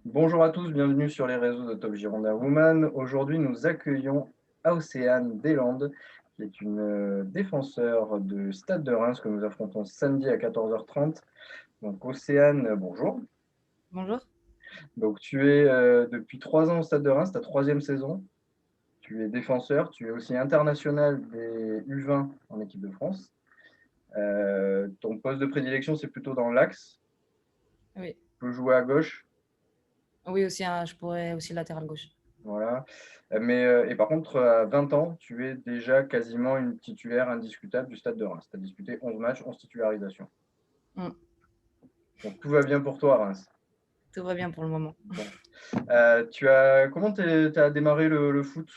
Bonjour à tous, bienvenue sur les réseaux de Top Girondin Woman. Aujourd'hui, nous accueillons Océane Deslandes, qui est une défenseur de Stade de Reims que nous affrontons samedi à 14h30. Donc Océane, bonjour. Bonjour. Donc tu es depuis 3 ans au Stade de Reims, ta troisième saison. Tu es défenseur, tu es aussi international des U20 en équipe de France. Ton poste de prédilection, c'est plutôt dans l'axe. Oui. Tu peux jouer à gauche. Oui aussi, hein, je pourrais aussi latéral gauche. Voilà, mais et par contre, à 20 ans, tu es déjà quasiment une titulaire indiscutable du Stade de Reims. Tu as disputé 11 matchs, 11 titularisations. Mmh. Donc tout va bien pour toi à Reims. Tout va bien pour le moment. Bon, tu as comment tu as démarré le foot?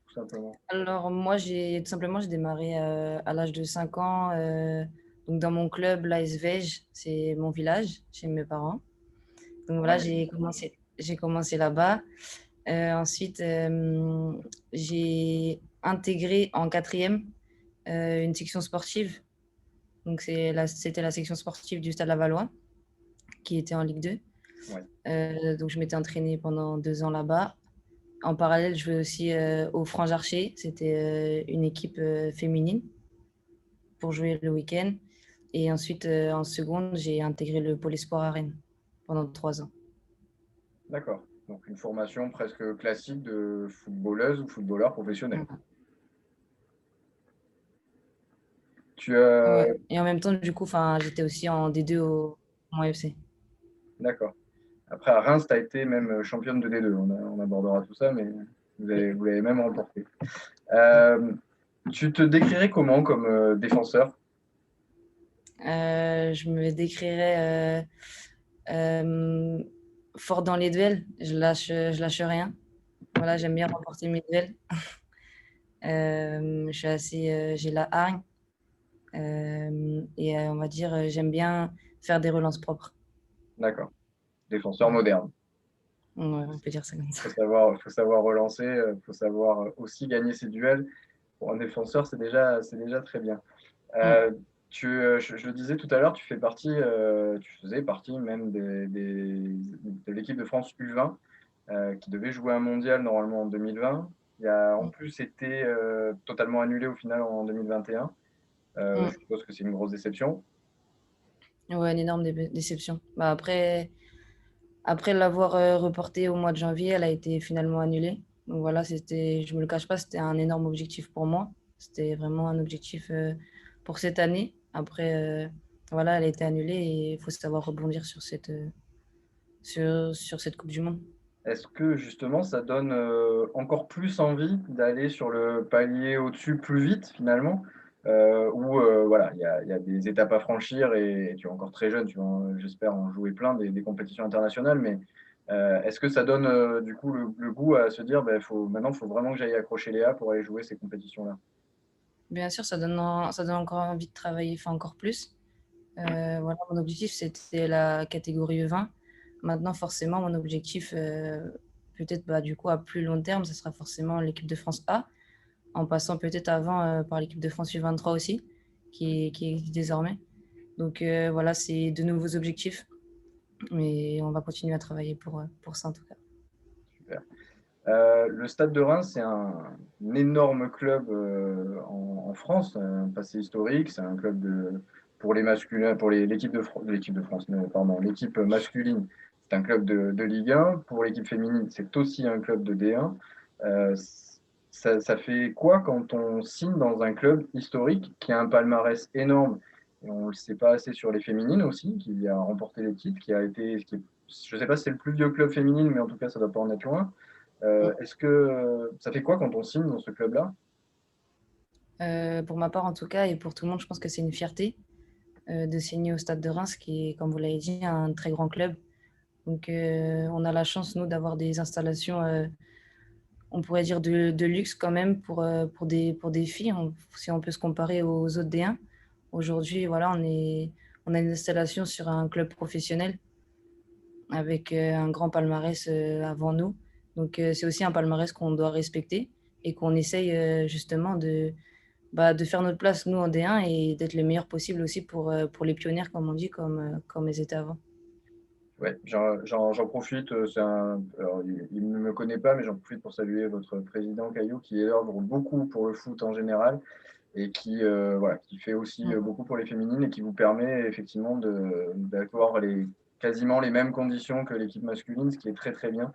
Tout simplement? Alors moi, j'ai démarré, à l'âge de 5 ans, donc dans mon club, l'AS Vège, c'est mon village, chez mes parents. Donc voilà, Ouais, j'ai commencé là-bas. Ensuite, j'ai intégré en quatrième une section sportive. Donc c'était la section sportive du Stade Lavallois, qui était en Ligue 2. ouais, Donc je m'étais entraînée pendant 2 ans là-bas. En parallèle, je jouais aussi, au Franc Archer. C'était, une équipe, féminine pour jouer le week-end et ensuite, en seconde, j'ai intégré le Pôle Espoir à Rennes pendant 3 ans. d'accord. Donc une formation presque classique de footballeuse ou footballeur professionnel. Mmh. Tu as Ouais et en même temps, du coup, enfin, j'étais aussi en D2 au Mans FC. d'accord. Après à Reims, tu as été même, championne de D2. On abordera tout ça, mais Oui. vous l'avez même remporté. Mmh. Hem, Tu te décrirais comment comme, défenseur? Je me décrirais, hem, forte dans les duels. Je lâche rien. Voilà, j'aime bien remporter mes duels. Je suis assez, j'ai la hargne. Et on va dire, j'aime bien faire des relances propres. D'accord, défenseur Voilà. moderne. Ouais, on peut dire ça comme ça. Faut savoir relancer, faut savoir aussi gagner ses duels. Pour un défenseur, c'est déjà très bien. Mmh. Je le disais tout à l'heure, tu faisais partie même de l'équipe de France U20 qui devait jouer un mondial normalement en 2020. Il a en Mmh. plus été totalement annulé au final en 2021. Je Mmh. suppose que c'est une grosse déception. Ouais, une énorme déception. Bah, après l'avoir, reportée au mois de janvier, elle a été finalement annulée. Donc voilà, je me le cache pas, c'était un énorme objectif pour moi. C'était vraiment un objectif, pour cette année. Après, voilà, elle a été annulée et il faut savoir rebondir sur cette coupe du monde. Est-ce que justement ça donne, encore plus envie d'aller sur le palier au-dessus plus vite finalement? Ou voilà, il y a des étapes à franchir et tu es encore très jeune, tu vas j'espère en jouer plein des compétitions internationales, mais est-ce que ça donne, du coup le goût à se dire: «Beh, faut vraiment que j'aille accrocher les A pour aller jouer ces compétitions-là»? Bien sûr, ça donne encore envie de travailler, enfin encore plus. Voilà, mon objectif, c'était la catégorie U20. Maintenant, forcément, mon objectif, peut-être, bah, du coup, à plus long terme, ça sera forcément l'équipe de France A, en passant peut-être avant, par l'équipe de France U23 aussi, qui existe désormais. Donc, voilà, c'est de nouveaux objectifs, mais on va continuer à travailler pour ça, en tout cas. Super. Le Stade de Reims, c'est un énorme club, en France, un passé historique. C'est un club pour les masculins, pour l'équipe de France, pardon, l'équipe masculine, c'est un club de Ligue 1. Pour l'équipe féminine, c'est aussi un club de D1. Euh, ça fait quoi quand on signe dans un club historique qui a un palmarès énorme et on ne le sait pas assez sur les féminines aussi, qui a remporté les titres, je ne sais pas si c'est le plus vieux club féminine, mais en tout cas, ça ne doit pas en être loin. Mmh. Est-ce que ça fait quoi quand on signe dans ce club-là? Pour ma part, en tout cas, et pour tout le monde, je pense que c'est une fierté, de signer au Stade de Reims, qui est, comme vous l'avez dit, un très grand club. Donc, on a la chance, nous, d'avoir des installations, on pourrait dire de luxe quand même pour des filles, si on peut se comparer aux autres D1. Aujourd'hui, voilà, on a une installation sur un club professionnel avec un grand palmarès avant nous. Donc, c'est aussi un palmarès qu'on doit respecter et qu'on essaye justement bah, de faire notre place, nous, en D1 et d'être les meilleurs possibles aussi pour les pionnières, comme on dit, comme elles étaient avant. Ouais, j'en profite. Alors, il ne me connaît pas, mais j'en profite pour saluer votre président Caillou, qui œuvre beaucoup pour le foot en général et qui, voilà, qui fait aussi Mm. beaucoup pour les féminines et qui vous permet effectivement d'avoir quasiment les mêmes conditions que l'équipe masculine, ce qui est très très bien.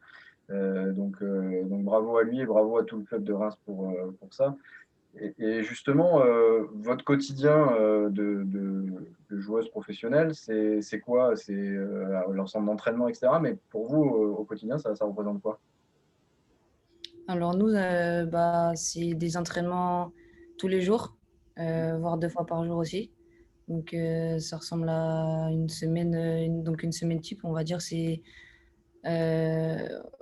Donc bravo à lui et bravo à tout le club de Reims pour ça. Et justement, votre quotidien de joueuse professionnelle, c'est quoi? C'est l'ensemble d'entraînement, etc. Mais pour vous, au quotidien, ça représente quoi? Alors nous, bah, c'est des entraînements tous les jours, voire 2 fois par jour aussi. Donc ça ressemble à une semaine, donc une semaine type, on va dire. C'est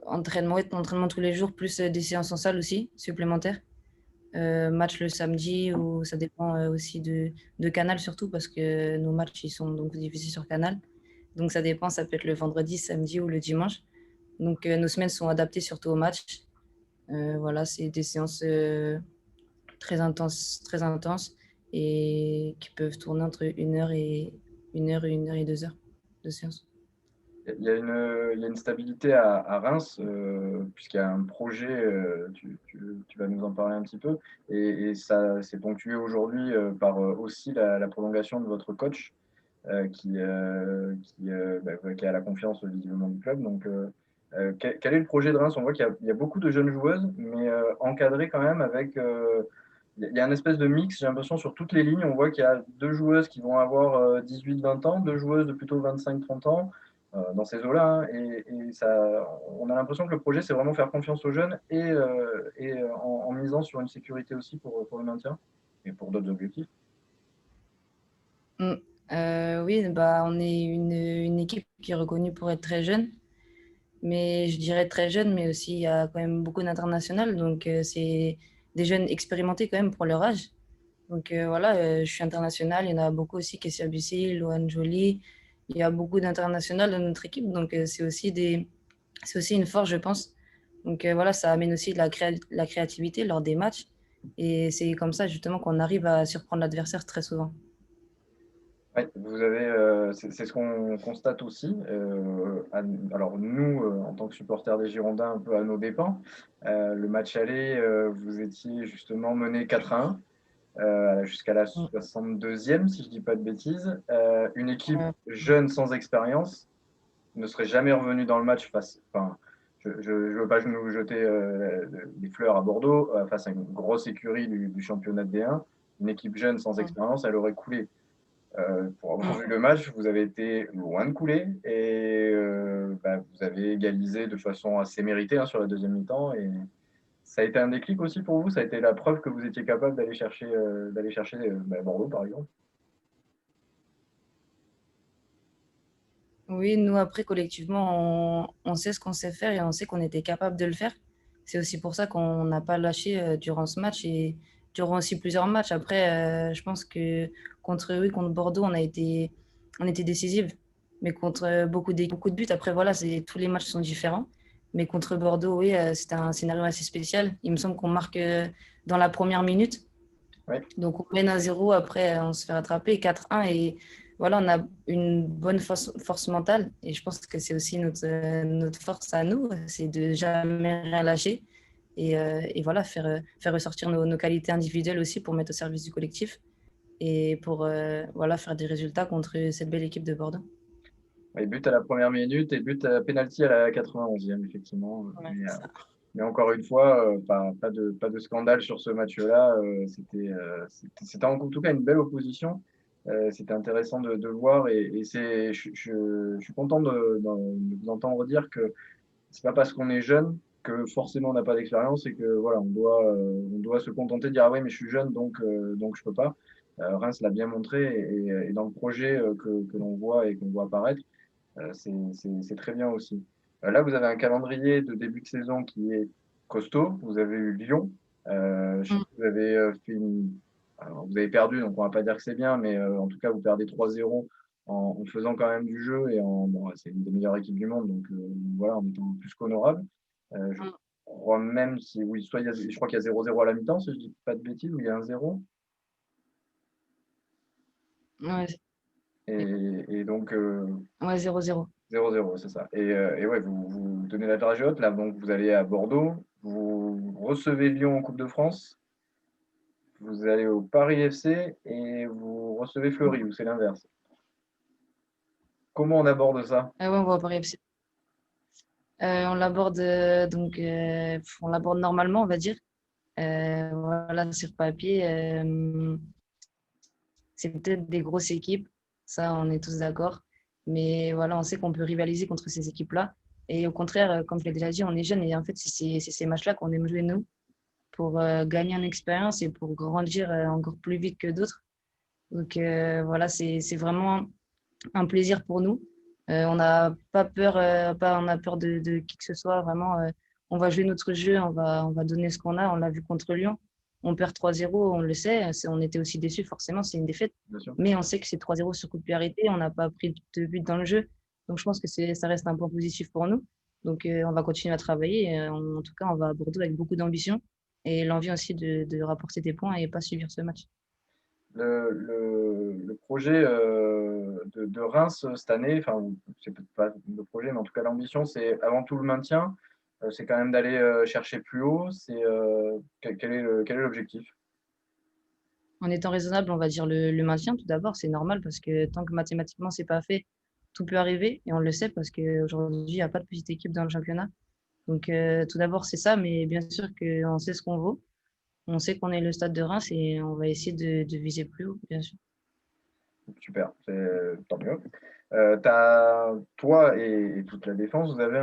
entraînement tous les jours, plus des séances en salle aussi, supplémentaires. Match le samedi ou ça dépend aussi de Canal surtout parce que nos matchs ils sont donc diffusés sur Canal. Donc ça dépend, ça peut être le vendredi, samedi ou le dimanche. Donc nos semaines sont adaptées surtout aux matchs. Voilà, c'est des séances très intenses et qui peuvent tourner entre 1 heure et 2 heures de séance. Il y a une stabilité à Reims, puisqu'il y a un projet, tu vas nous en parler un petit peu, et ça s'est ponctué aujourd'hui par aussi la prolongation de votre coach, qui a la confiance visiblement du club. Donc, quel est le projet de Reims? On voit qu'il y a beaucoup de jeunes joueuses, mais encadrées quand même avec. Il y a un espèce de mix, j'ai l'impression, sur toutes les lignes. On voit qu'il y a deux joueuses qui vont avoir 18-20 ans, deux joueuses de plutôt 25-30 ans, dans ces eaux-là, hein. Et ça, on a l'impression que le projet, c'est vraiment faire confiance aux jeunes et en misant sur une sécurité aussi pour le maintien et pour d'autres objectifs. Mm. Oui, bah, on est une équipe qui est reconnue pour être très jeune, mais je dirais très jeune, mais aussi il y a quand même beaucoup d'internationales, donc c'est des jeunes expérimentés quand même pour leur âge. Donc voilà, je suis internationale, il y en a beaucoup aussi, Kessia Bussi, Loane Joly, il y a beaucoup d'internationales dans notre équipe, donc c'est aussi une force, je pense. Donc voilà, ça amène aussi de la créativité lors des matchs, et c'est comme ça justement qu'on arrive à surprendre l'adversaire très souvent. Ouais, c'est ce qu'on constate aussi. Alors nous, en tant que supporters des Girondins, un peu à nos dépens, le match aller, vous étiez justement mené 4-1 jusqu'à la Mm. 62e, si je dis pas de bêtises. Une équipe Euh, jeune sans expérience ne serait jamais revenue dans le match face. Enfin, je ne veux pas nous jeter des fleurs à Bordeaux face à une grosse écurie du championnat de D1. Une équipe jeune sans mm, expérience, elle aurait coulé. Pour avoir mm. vu le match, vous avez été loin de couler et vous avez égalisé de façon assez méritée, hein, sur la deuxième mi-temps. Et ça a été un déclic aussi pour vous. Ça a été la preuve que vous étiez capable d'aller chercher Bordeaux, par exemple. Oui, nous, après, collectivement, on sait ce qu'on sait faire et on sait qu'on était capable de le faire. C'est aussi pour ça qu'on n'a pas lâché durant ce match et durant aussi plusieurs matchs. Après, je pense que oui, contre Bordeaux, on était décisive. Mais contre beaucoup de buts, après, voilà, tous les matchs sont différents. Mais contre Bordeaux, oui, c'était un scénario assez spécial. Il me semble qu'on marque dans la première minute. Oui. Donc, on mène 1-0, après, on se fait rattraper 4-1 et voilà, on a une bonne force mentale. Et je pense que c'est aussi notre force à nous, c'est de jamais rien lâcher et voilà, faire ressortir nos qualités individuelles aussi pour mettre au service du collectif et pour voilà, faire des résultats contre cette belle équipe de Bordeaux. Et but à la première minute et but à penalty à la 91e, effectivement. Ouais, c'est ça. Mais encore une fois, pas de scandale sur ce match-là. C'était en tout cas une belle opposition. C'était intéressant de voir et je suis content de vous entendre dire que c'est pas parce qu'on est jeune que forcément on n'a pas d'expérience et que voilà, on doit se contenter de dire ah ouais mais je suis jeune donc je peux pas. Reims l'a bien montré et dans le projet que l'on voit et qu'on voit apparaître, c'est très bien aussi. Là, vous avez un calendrier de début de saison qui est costaud. Vous avez eu Lyon. Je sais Mm, que vous avez fait alors, vous avez perdu, donc on va pas dire que c'est bien, mais en tout cas, vous perdez 3-0 en faisant quand même du jeu bon, c'est une des meilleures équipes du monde, donc voilà, en étant plus qu'honorable. Je mm. crois même si, oui, je crois qu'il y a 0-0 à la mi-temps, si je dis pas de bêtises, ou il y a un 0. Ouais, Et donc, ouais, 0-0. 0-0, c'est ça. Et ouais, vous donnez la dragée haute, là, donc vous allez à Bordeaux, vous recevez Lyon en Coupe de France, vous allez au Paris FC et vous recevez Fleury, ou c'est l'inverse. Comment on aborde ça? Ouais, on va au Paris FC. On l'aborde on l'aborde normalement, on va dire. Voilà, sur papier, c'est peut-être des grosses équipes, ça, on est tous d'accord. Mais voilà, on sait qu'on peut rivaliser contre ces équipes-là. Et au contraire, comme je l'ai déjà dit, on est jeunes et en fait, c'est ces matchs-là qu'on aime jouer nous pour gagner en expérience et pour grandir encore plus vite que d'autres. Donc voilà, c'est vraiment un plaisir pour nous. On n'a pas peur, on a peur de qui que ce soit. Vraiment, on va jouer notre jeu, on va donner ce qu'on a. On l'a vu contre Lyon. On perd 3-0, on le sait. On était aussi déçus, forcément, c'est une défaite. Bien sûr. Mais on sait que c'est 3-0 sur coup de pied arrêté. On n'a pas pris de but dans le jeu. Donc je pense que ça reste un point positif pour nous. Donc on va continuer à travailler. En tout cas, on va à Bordeaux avec beaucoup d'ambition et l'envie aussi de rapporter des points et pas subir ce match. Le projet de Reims cette année, enfin, c'est peut-être pas le projet, mais en tout cas l'ambition, c'est avant tout le maintien. C'est quand même d'aller chercher plus haut. Quel est l'objectif? En étant raisonnable, on va dire le maintien tout d'abord, c'est normal parce que tant que mathématiquement c'est pas fait, tout peut arriver et on le sait parce qu'aujourd'hui, il n'y a pas de petite équipe dans le championnat. Donc tout d'abord, c'est ça, mais bien sûr qu'on sait ce qu'on vaut. On sait qu'on est le stade de Reims et on va essayer de viser plus haut, bien sûr. Super, tant mieux. Toi et toute la défense, vous avez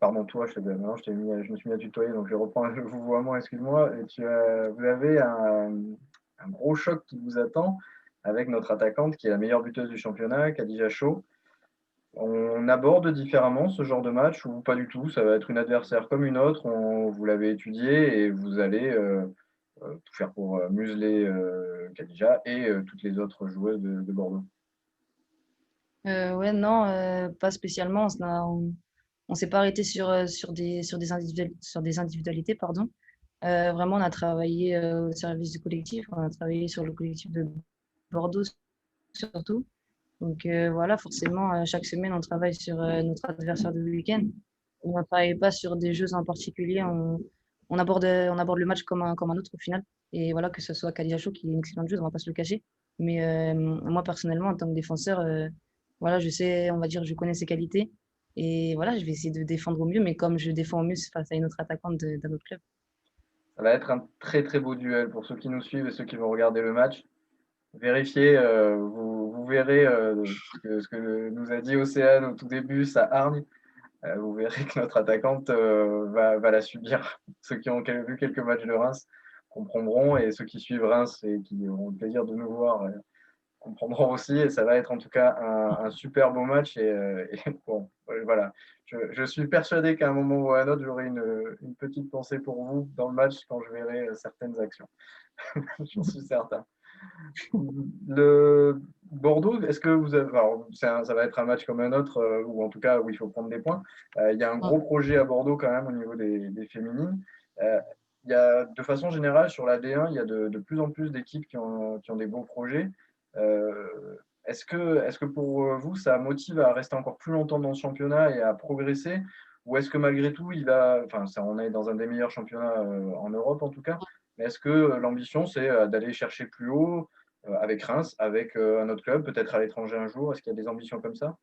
pardon, toi, maintenant, je me suis mis à tutoyer, donc je reprends le vouvoiement, excuse-moi. Vous avez un gros choc qui vous attend avec notre attaquante qui est la meilleure buteuse du championnat, Khadija Chaud. On aborde différemment ce genre de match ou pas du tout? Ça va être une adversaire comme une autre, vous l'avez étudié et vous allez tout faire pour museler Khadija et toutes les autres joueuses de Bordeaux. Ouais, non, pas spécialement. On s'est pas arrêté sur des individualités, pardon. Vraiment, on a travaillé au service du collectif, on a travaillé sur le collectif de Bordeaux surtout. Donc voilà, forcément, chaque semaine, on travaille sur notre adversaire du week-end. On ne travaille pas sur des jeux en particulier. On aborde le match comme un autre au final. Et voilà, que ce soit Kaliacho qui est une excellente joueuse, on ne va pas se le cacher. Mais moi, personnellement, en tant que défenseur, voilà, je sais, on va dire, je connais ses qualités. Et voilà, je vais essayer de défendre au mieux, mais comme je défends au mieux face à une autre attaquante d'un autre club. Ça va être un très très beau duel pour ceux qui nous suivent et ceux qui vont regarder le match. Vérifiez, vous verrez ce que nous a dit Océane au tout début, ça hargne. Vous verrez que notre attaquante va la subir. Ceux qui ont vu quelques matchs de Reims comprendront et ceux qui suivent Reims et qui auront le plaisir de nous voir comprendront aussi. Et ça va être en tout cas un super beau match. Et bon, voilà. Je suis persuadé qu'à un moment ou à un autre, j'aurai une petite pensée pour vous dans le match quand je verrai certaines actions. J'en suis certain. Le Bordeaux, est-ce que vous avez. Alors, ça va être un match comme un autre, ou en tout cas où il faut prendre des points. Il y a un Ouais. gros projet à Bordeaux quand même au niveau des féminines. Euh, il y a, de façon générale, sur la D1, il y a de plus en plus d'équipes qui ont des beaux projets. Euh, est-ce que pour vous, ça motive à rester encore plus longtemps dans ce championnat et à progresser? Ou est-ce que malgré tout, enfin, on est dans un des meilleurs championnats en Europe en tout cas, mais est-ce que l'ambition, c'est d'aller chercher plus haut avec Reims, avec un autre club, peut-être à l'étranger un jour? Est-ce qu'il y a des ambitions comme ça?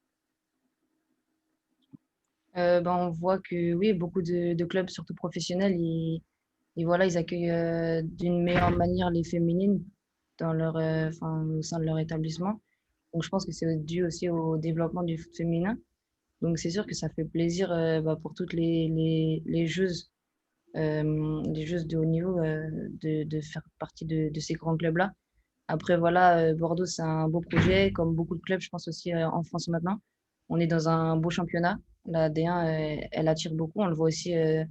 Ben, on voit que oui, beaucoup de clubs, surtout professionnels, et voilà, ils accueillent d'une meilleure manière les féminines au sein de leur établissement. Donc, je pense que c'est dû aussi au développement du foot féminin. Donc, c'est sûr que ça fait plaisir pour toutes les joueuses de haut niveau de faire partie de ces grands clubs-là. Après, voilà, Bordeaux, c'est un beau projet, comme beaucoup de clubs, je pense aussi en France maintenant. On est dans un beau championnat. La D1, elle attire beaucoup. On le voit aussi à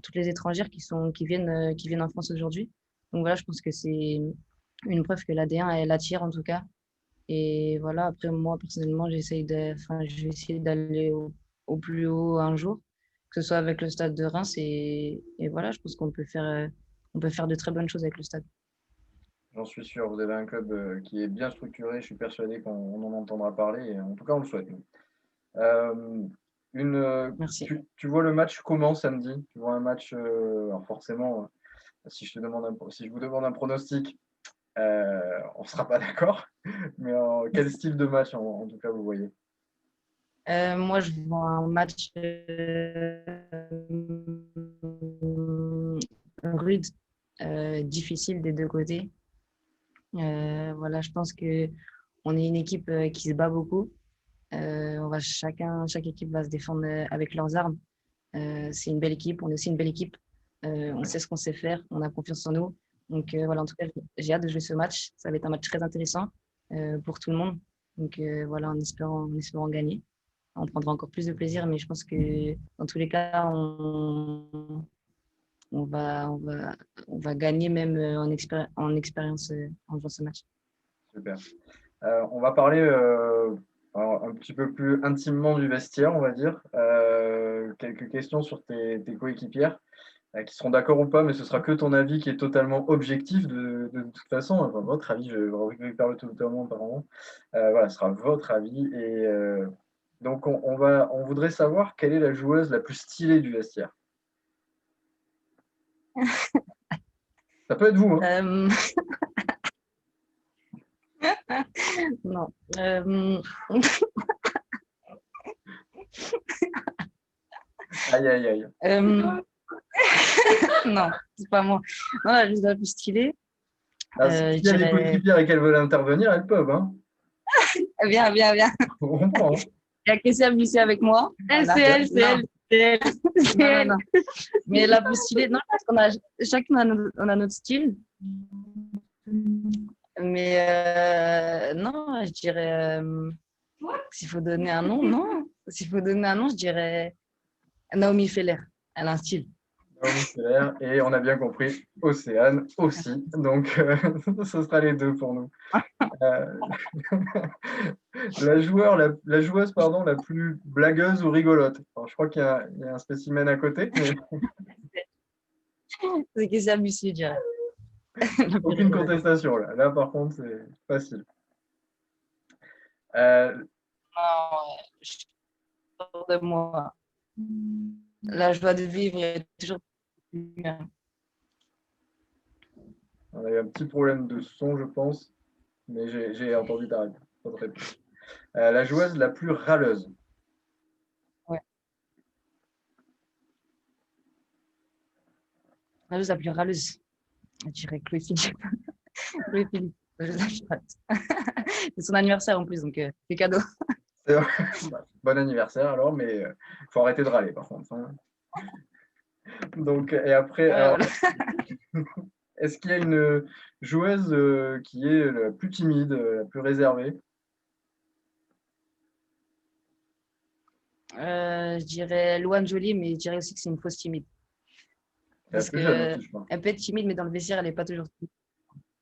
toutes les étrangères qui viennent en France aujourd'hui. Donc voilà, je pense que c'est une preuve que la D1, elle attire en tout cas. Et voilà, après, moi, personnellement, je vais essayer d'aller au plus haut un jour, que ce soit avec le stade de Reims. Et voilà, je pense on peut faire de très bonnes choses avec le stade. J'en suis sûr, vous avez un club qui est bien structuré, je suis persuadé qu'on en entendra parler, et en tout cas, on le souhaite. Euh, Merci. tu vois le match comment samedi? Tu vois un match, alors forcément, si je vous demande un pronostic, on ne sera pas d'accord. Mais quel style de match en tout cas vous voyez? Moi, je vois un match rude, difficile des deux côtés. Voilà, je pense que on est une équipe qui se bat beaucoup. Chaque équipe va se défendre avec leurs armes. C'est une belle équipe. On est aussi une belle équipe. On Ouais, sait ce qu'on sait faire. On a confiance en nous. Donc voilà, en tout cas, j'ai hâte de jouer ce match. Ça va être un match très intéressant pour tout le monde. Donc voilà, en espérant gagner. On prendra encore plus de plaisir, mais je pense que dans tous les cas, on va, on va, on va gagner même en expérience en jouant ce match. super. On va parler un petit peu plus intimement du vestiaire, on va dire. Quelques questions sur tes coéquipières qui seront d'accord ou pas, mais ce sera que ton avis qui est totalement objectif de toute façon. Enfin, votre avis, je récupère totalement apparemment. Voilà, ce sera votre avis. Et donc, on voudrait savoir quelle est la joueuse la plus stylée du vestiaire. Ça peut être vous, hein. Euh, non. Aïe, aïe, aïe. Euh, non, c'est pas moi. Non, la juste la plus stylée, Ah, s'il je y a des dirais. coéquipières et qu'elles veulent intervenir, elles peuvent, hein. Viens, viens, viens. On comprend, hein. Il y a Kessia Bussi avec moi. C'est elle, c'est elle, c'est elle. C'est Non, non, elle. non. Mais la plus stylée, non, parce qu'on a chacun on a notre style. Mais non, je dirais. S'il faut donner un nom, non. S'il faut donner un nom, je dirais Naomi Feller. Elle a un style. Naomi Feller, et on a bien compris, Océane aussi. Donc, ce sera les deux pour nous. Euh, la joueuse, pardon, la plus blagueuse ou rigolote. Alors, je crois qu'il y a un spécimen à côté, mais C'est Kessia Bussi, je dirais. aucune contestation là. Là, par contre, c'est facile. Euh, Non, je suis sûre de moi. La joie de vivre est toujours. on a eu un petit problème de son, je pense, mais j'ai entendu ta réponse. La joueuse la plus râleuse. Ouais. La joueuse la plus râleuse, je dirais Chloé Philippe. Chloé Philippe, la joueuse la plus râleuse. C'est son anniversaire en plus, donc c'est cadeau. Bon anniversaire alors, mais il faut arrêter de râler par contre, hein. Donc, et après, Ouais, alors, voilà. est-ce qu'il y a une joueuse qui est la plus timide, la plus réservée? Je dirais Louane Jolie, mais je dirais aussi que c'est une fausse timide. C'est la Parce plus jeune qu'elle aussi, je crois. peut être timide, mais dans le vestiaire, elle n'est pas toujours timide.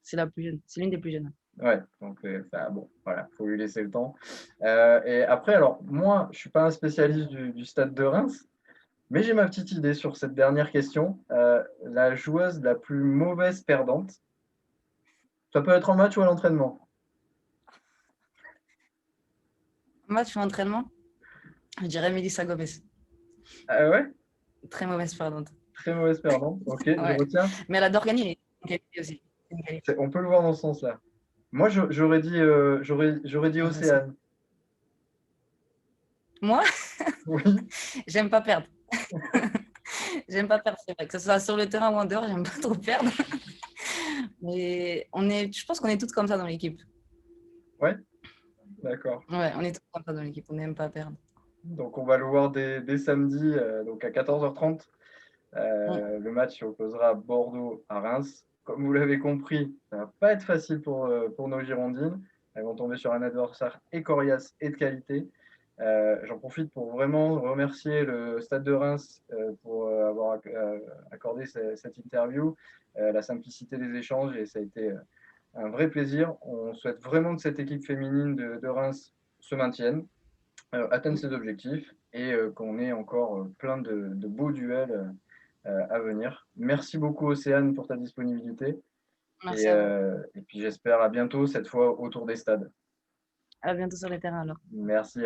C'est la plus jeune. C'est l'une des plus jeunes. Ouais, donc ça, bon, voilà, faut lui laisser le temps. Et après, alors, moi, je suis pas un spécialiste du Stade de Reims, mais j'ai ma petite idée sur cette dernière question. La joueuse la plus mauvaise perdante, ça peut être en match ou à l'entraînement. Match ou entraînement, je dirais Mélissa Gomez. Ah ouais, Très mauvaise perdante. très mauvaise perdante. Ok, je Ouais. retiens. Mais elle adore gagner. C'est une qualité aussi. C'est une qualité. On peut le voir dans ce sens-là. Moi, j'aurais dit Ouais, ça. Océane. Moi, Oui, j'aime pas perdre. J'aime pas perdre, c'est vrai. Que ce soit sur le terrain ou en dehors, j'aime pas trop perdre. Mais je pense qu'on est toutes comme ça dans l'équipe. ouais, d'accord. Ouais, on est toutes comme ça dans l'équipe. On n'aime pas perdre. Donc, on va le voir dès samedi, donc à 14h30. Mm. Le match opposera Bordeaux à Reims. Comme vous l'avez compris, ça va pas être facile pour nos Girondines. Elles vont tomber sur un adversaire et coriace et de qualité. J'en profite pour vraiment remercier le Stade de Reims pour avoir accordé cette interview, la simplicité des échanges, et ça a été un vrai plaisir. On souhaite vraiment que cette équipe féminine de Reims se maintienne, atteigne ses objectifs et qu'on ait encore plein de beaux duels à venir. Merci beaucoup Océane pour ta disponibilité Merci à vous. et puis j'espère à bientôt cette fois autour des stades. À bientôt sur les terrains alors. Merci.